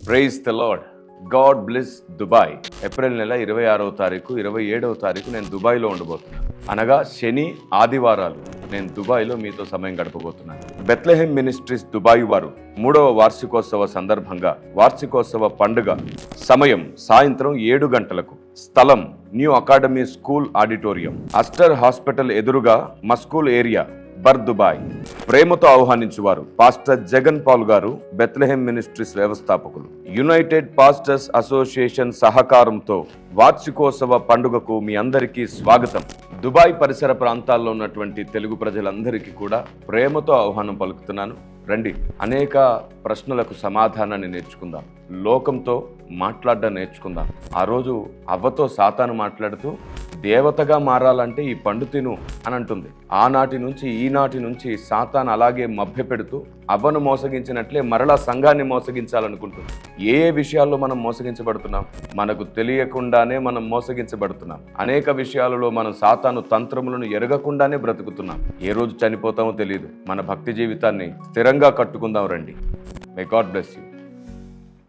Praise the Lord. God bless Dubai. April నెల 26వ తారీఖు 27వ తారీఖు నేను దుబాయ్లో ఉండబోతున్నాను. అనగా శని ఆదివారాలు నేను దుబాయ్లో మీతో సమయం గడపబోతున్నాను. బెత్లెహెమ్ మినిస్ట్రీస్ దుబాయ్ వారు 3వ వార్షికోత్సవ సందర్భంగా వార్షికోత్సవ పండుగ సమయం సాయంత్రం 7 గంటలకు, స్థలం new academy school auditorium, Aster hospital ఎదురుగా మస్కూల్ ఏరియా, బర్ దుబాయ్. ప్రేమతో ఆహ్వానించువారు పాస్టర్ జగన్ పాల్ గారు, బెత్లెహెమ్ మినిస్ట్రీస్ వ్యవస్థాపకులు. యునైటెడ్ పాస్టర్స్ అసోసియేషన్ సహకారంతో వార్షికోత్సవ పండుగకు మీ అందరికీ స్వాగతం. దుబాయ్ పరిసర ప్రాంతాల్లో ఉన్నటువంటి తెలుగు ప్రజలందరికీ కూడా ప్రేమతో ఆహ్వానం పలుకుతున్నాను. రండి, అనేక ప్రశ్నలకు సమాధానాన్ని నేర్చుకుందాం. లోకంతో మాట్లాడడం నేర్చుకుందాం. ఆ రోజు అవ్వతో సాతాను మాట్లాడుతూ దేవతగా మారాలంటే ఈ పండు తిను అని అంటుంది. ఆనాటి నుంచి ఈనాటి నుంచి సాతాను అలాగే మభ్యపెడుతూ అవ్వను మోసగించినట్లే మరలా సంఘాన్ని మోసగించాలనుకుంటుంది. ఏ విషయాల్లో మనం మోసగించబడుతున్నాం? మనకు తెలియకుండానే మనం మోసగించబడుతున్నాం. అనేక విషయాలలో మనం సాతాను తంత్రములను ఎరగకుండానే బ్రతుకుతున్నాం. ఏ రోజు చనిపోతామో తెలియదు. మన భక్తి జీవితాన్ని స్థిరంగా కట్టుకుందాం రండి. May God bless you.